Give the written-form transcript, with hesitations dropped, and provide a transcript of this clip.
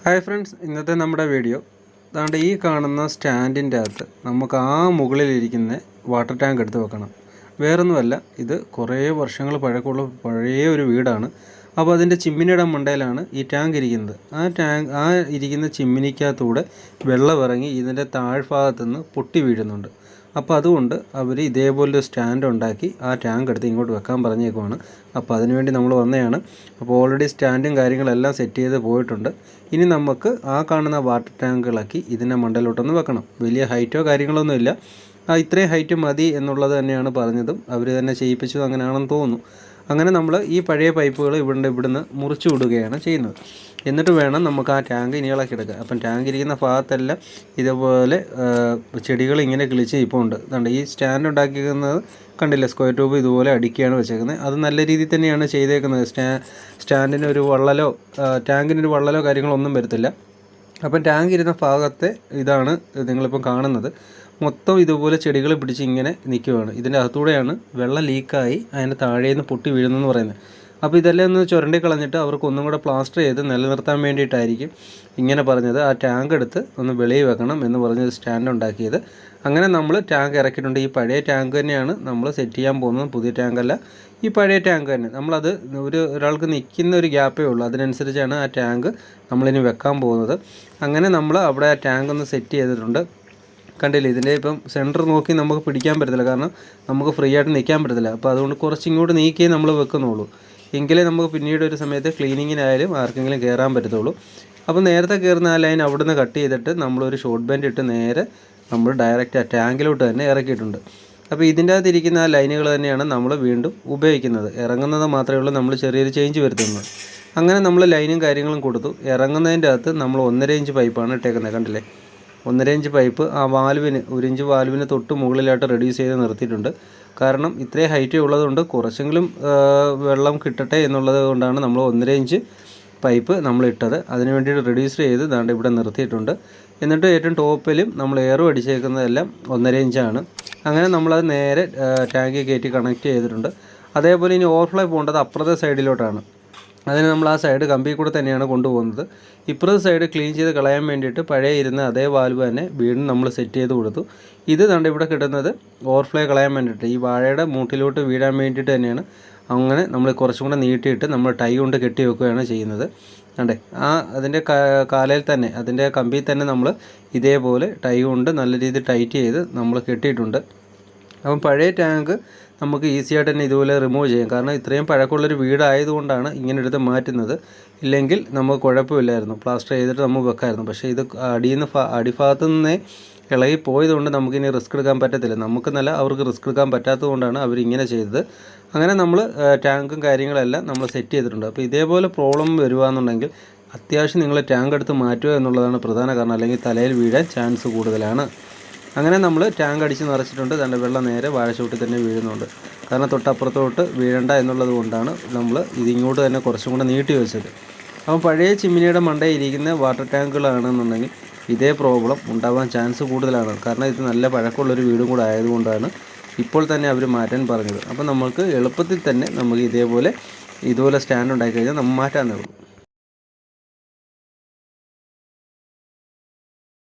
Hi friends, ഇന്നത്തെ നമ്മുടെ video അതാണ്ട് ഈ കാണുന്ന സ്റ്റാൻഡിൻ്റെ അകത്ത് നമുക്ക് മുകളിലിരിക്കുന്ന വാട്ടർ ടാങ്ക് എടുത്ത് വെക്കണം. വേറൊന്നുമല്ല, ഇത് കുറേ വർഷങ്ങൾ പഴക്കമുള്ള പഴയ ഒരു വീടാണ്. അപ്പോൾ അതിൻ്റെ ചിമ്മിനിയുടെ മണ്ടയിലാണ് ഈ ടാങ്ക് ഇരിക്കുന്നത്. ആ ഇരിക്കുന്ന ചിമ്മിനിക്കകത്തൂടെ വെള്ളം ഇറങ്ങി ഇതിൻ്റെ താഴ്ഭാഗത്തുനിന്ന് പൊട്ടി വീഴുന്നുണ്ട്. അപ്പോൾ അതുകൊണ്ട് അവർ ഇതേപോലൊരു സ്റ്റാൻഡ് ഉണ്ടാക്കി ആ ടാങ്ക് എടുത്ത് ഇങ്ങോട്ട് വെക്കാൻ പറഞ്ഞേക്കുവാണ്. അപ്പോൾ അതിനുവേണ്ടി നമ്മൾ വന്നതാണ്. അപ്പോൾ ഓൾറെഡി സ്റ്റാൻഡും കാര്യങ്ങളെല്ലാം സെറ്റ് ചെയ്ത് പോയിട്ടുണ്ട്. ഇനി നമുക്ക് ആ കാണുന്ന വാട്ടർ ടാങ്കുകളാക്കി ഇതിൻ്റെ മണ്ടയിലോട്ടൊന്ന് വെക്കണം. വലിയ ഹൈറ്റോ കാര്യങ്ങളൊന്നുമില്ല, ഇത്രയും ഹൈറ്റ് മതി എന്നുള്ളത് തന്നെയാണ് പറഞ്ഞതും. അവർ തന്നെ ചെയ്യിപ്പിച്ചതും അങ്ങനെയാണെന്ന് തോന്നുന്നു. അങ്ങനെ നമ്മൾ ഈ പഴയ പൈപ്പുകൾ ഇവിടുന്ന് മുറിച്ചു വിടുകയാണ് ചെയ്യുന്നത്. എന്നിട്ട് വേണം നമുക്ക് ആ ടാങ്ക് ഇനി ഇളക്കിയെടുക്കുക. അപ്പം ടാങ്ക് ഇരിക്കുന്ന ഭാഗത്തെല്ലാം ഇതേപോലെ ചെടികൾ ഇങ്ങനെ കിളിച്ച് ഇപ്പോൾ ഉണ്ട്. അതുകൊണ്ട് ഈ സ്റ്റാൻഡ് ഉണ്ടാക്കിയിരിക്കുന്നത് കണ്ടില്ല, സ്ക്വയർ ട്യൂബ് ഇതുപോലെ അടുക്കിയാണ് വെച്ചേക്കുന്നത്. അത് നല്ല രീതിയിൽ തന്നെയാണ് ചെയ്തേക്കുന്നത്. സ്റ്റാൻഡിന് ഒരു വള്ളലോ ടാങ്കിനൊരു വള്ളലോ കാര്യങ്ങളൊന്നും വരത്തില്ല. അപ്പം ടാങ്ക് ഇരുന്ന ഭാഗത്തെ ഇതാണ് നിങ്ങളിപ്പം കാണുന്നത്. മൊത്തം ഇതുപോലെ ചെടികൾ പിടിച്ച് ഇങ്ങനെ നിൽക്കുകയാണ്. ഇതിൻ്റെ അകത്തൂടെയാണ് വെള്ളം ലീക്കായി അതിൻ്റെ താഴേന്ന് പൊട്ടി വീഴുന്നതെന്ന് പറയുന്നത്. അപ്പോൾ ഇതെല്ലാം ഒന്ന് ചുരണ്ടി കളഞ്ഞിട്ട് അവർക്ക് ഒന്നും കൂടെ പ്ലാസ്റ്റർ ചെയ്ത് നിലനിർത്താൻ വേണ്ടിയിട്ടായിരിക്കും ഇങ്ങനെ പറഞ്ഞത്. ആ ടാങ്ക് എടുത്ത് ഒന്ന് വെളിയിൽ വെക്കണം എന്ന് പറഞ്ഞൊരു സ്റ്റാൻഡ് ഉണ്ടാക്കിയത്. അങ്ങനെ നമ്മൾ ടാങ്ക് ഇറക്കിയിട്ടുണ്ട്. ഈ പഴയ ടാങ്ക് തന്നെയാണ് നമ്മൾ സെറ്റ് ചെയ്യാൻ പോകുന്നത്, പുതിയ ടാങ്കല്ല, ഈ പഴയ ടാങ്ക് തന്നെ. നമ്മളത് ഒരാൾക്ക് നിൽക്കുന്ന ഒരു ഗ്യാപ്പേ ഉള്ളൂ, അതിനനുസരിച്ചാണ് ആ ടാങ്ക് നമ്മളിനി വെക്കാൻ പോകുന്നത്. അങ്ങനെ നമ്മൾ അവിടെ ആ ടാങ്ക് ഒന്ന് സെറ്റ് ചെയ്തിട്ടുണ്ട്. കണ്ടില്ലേ, ഇതിൻ്റെ ഇപ്പം സെൻറ്റർ നോക്കി നമുക്ക് പിടിക്കാൻ പറ്റത്തില്ല, കാരണം നമുക്ക് ഫ്രീ ആയിട്ട് നിൽക്കാൻ പറ്റത്തില്ല. അപ്പോൾ അതുകൊണ്ട് കുറച്ച് ഇങ്ങോട്ട് നീക്കിയേ നമ്മൾ വെക്കുന്നുള്ളൂ. എങ്കിലേ നമുക്ക് പിന്നീട് ഒരു സമയത്ത് ക്ലീനിങ്ങിനായാലും ആർക്കെങ്കിലും കയറാൻ പറ്റത്തുള്ളൂ. അപ്പോൾ നേരത്തെ കയറുന്ന ആ ലൈൻ അവിടുന്ന് കട്ട് ചെയ്തിട്ട് നമ്മളൊരു ഷോർട്ട് ബാൻഡ് ഇട്ട് നേരെ നമ്മൾ ഡയറക്റ്റ് ആ ടാങ്കിലോട്ട് തന്നെ ഇറക്കിയിട്ടുണ്ട്. അപ്പോൾ ഇതിൻ്റെ അകത്തിരിക്കുന്ന ആ ലൈനുകൾ തന്നെയാണ് നമ്മൾ വീണ്ടും ഉപയോഗിക്കുന്നത്. ഇറങ്ങുന്നത് മാത്രമേ ഉള്ളൂ നമ്മൾ ചെറിയൊരു ചേഞ്ച് വരുത്തുന്നത്. അങ്ങനെ നമ്മൾ ലൈനും കാര്യങ്ങളും കൊടുത്തു. ഇറങ്ങുന്നതിൻ്റെ അകത്ത് നമ്മൾ 1.5 ഇഞ്ച് പൈപ്പാണ് ഇട്ടേക്കുന്നത്. കണ്ടില്ലേ, 1.5 ഇഞ്ച് പൈപ്പ് ആ വാൽവിന് 1 ഇഞ്ച് വാൽവിന് തൊട്ട് മുകളിലായിട്ട് റെഡ്യൂസ് ചെയ്ത് നിർത്തിയിട്ടുണ്ട്. കാരണം ഇത്രയും ഹൈറ്റ് ഉള്ളതുകൊണ്ട് കുറച്ചെങ്കിലും വെള്ളം കിട്ടട്ടെ എന്നുള്ളത് കൊണ്ടാണ് നമ്മൾ 1.5 ഇഞ്ച് പൈപ്പ് നമ്മൾ ഇട്ടത്. അതിന് വേണ്ടിയിട്ട് റെഡ്യൂസ് ചെയ്ത് ദാണ്ട് ഇവിടെ നിർത്തിയിട്ടുണ്ട്. എന്നിട്ട് ഏറ്റവും ടോപ്പിലും നമ്മൾ എയറും അടിച്ചേക്കുന്നതെല്ലാം 1.5 ഇഞ്ചാണ്. അങ്ങനെ നമ്മളത് നേരെ ടാങ്കിൽ കയറ്റി കണക്ട് ചെയ്തിട്ടുണ്ട്. അതേപോലെ ഇനി ഓവർഫ്ലോ പോകേണ്ടത് അപ്പുറത്തെ സൈഡിലോട്ടാണ്. അതിന് നമ്മൾ ആ സൈഡ് കമ്പി കൂടെ തന്നെയാണ് കൊണ്ടുപോകുന്നത്. ഇപ്പുറത്തെ സൈഡ് ക്ലീൻ ചെയ്ത് കളയാൻ വേണ്ടിയിട്ട് പഴയ ഇരുന്ന അതേ വാൽവ് തന്നെ വീണ്ടും നമ്മൾ സെറ്റ് ചെയ്ത് കൊടുത്തു. ഇത് കണ്ട് ഇവിടെ കിട്ടുന്നത് ഓവർഫ്ലോ കളയാൻ വേണ്ടിയിട്ട് ഈ വാഴയുടെ മൂട്ടിലോട്ട് വീഴാൻ വേണ്ടിയിട്ട് തന്നെയാണ്. അങ്ങനെ നമ്മൾ കുറച്ചും കൂടെ നീട്ടിയിട്ട് നമ്മൾ ടൈ കൊണ്ട് കെട്ടി വെക്കുകയാണ് ചെയ്യുന്നത്. കണ്ടേ, അതിൻ്റെ കാലയിൽ തന്നെ അതിൻ്റെ കമ്പിയിൽ തന്നെ നമ്മൾ ഇതേപോലെ ടൈ കൊണ്ട് നല്ല രീതിയിൽ ടൈറ്റ് ചെയ്ത് നമ്മൾ കെട്ടിയിട്ടുണ്ട്. അപ്പം പഴയ ടാങ്ക് നമുക്ക് ഈസി ആയിട്ട് തന്നെ ഇതുപോലെ റിമൂവ് ചെയ്യാം. കാരണം ഇത്രയും പഴക്കമുള്ളൊരു വീടായതുകൊണ്ടാണ് ഇങ്ങനെ എടുത്ത് മാറ്റുന്നത്. ഇല്ലെങ്കിൽ നമുക്ക് കുഴപ്പമില്ലായിരുന്നു, പ്ലാസ്റ്റർ ചെയ്തിട്ട് നമുക്ക് വെക്കാമായിരുന്നു. പക്ഷേ ഇത് അടിഭാഗത്തു നിന്നേ ഇളകി പോയതുകൊണ്ട് നമുക്കിനി റിസ്ക് എടുക്കാൻ പറ്റത്തില്ല. നമുക്ക് നല്ല അവർക്ക് റിസ്ക് എടുക്കാൻ പറ്റാത്തത് കൊണ്ടാണ് അവരിങ്ങനെ ചെയ്തത്. അങ്ങനെ നമ്മൾ ടാങ്കും കാര്യങ്ങളെല്ലാം നമ്മൾ സെറ്റ് ചെയ്തിട്ടുണ്ട്. അപ്പോൾ ഇതേപോലെ പ്രോബ്ലം വരുവാന്നുണ്ടെങ്കിൽ അത്യാവശ്യം നിങ്ങൾ ടാങ്ക് എടുത്ത് മാറ്റുക എന്നുള്ളതാണ് പ്രധാന കാരണം, അല്ലെങ്കിൽ തലയിൽ വീഴാൻ ചാൻസ് കൂടുതലാണ്. അങ്ങനെ നമ്മൾ ടാങ്ക് അടിച്ച് നിറച്ചിട്ടുണ്ട്. അതിൻ്റെ വെള്ളം നേരെ വാഴച്ചൂട്ടിൽ തന്നെ വീഴുന്നുണ്ട്. കാരണം തൊട്ടപ്പുറത്തോട്ട് വീഴണ്ട എന്നുള്ളത് കൊണ്ടാണ് നമ്മൾ ഇതിങ്ങോട്ട് തന്നെ കുറച്ചും കൂടെ നീട്ടി വെച്ചത്. അപ്പോൾ പഴയ ചിമ്മിനിയുടെ മണ്ടയിൽ ഇരിക്കുന്ന വാട്ടർ ടാങ്കുകളാണെന്നുണ്ടെങ്കിൽ ഇതേ പ്രോബ്ലം ഉണ്ടാവാൻ ചാൻസ് കൂടുതലാണ്. കാരണം ഇത് നല്ല പഴക്കമുള്ളൊരു വീടും കൂടെ ആയതുകൊണ്ടാണ് ഇപ്പോൾ തന്നെ അവർ മാറ്റാൻ പറഞ്ഞത്. അപ്പോൾ നമുക്ക് എളുപ്പത്തിൽ തന്നെ നമുക്ക് ഇതുപോലെ സ്റ്റാൻഡ് ഉണ്ടാക്കി കഴിഞ്ഞാൽ നമ്മൾ മാറ്റാനേ ഉള്ളൂ.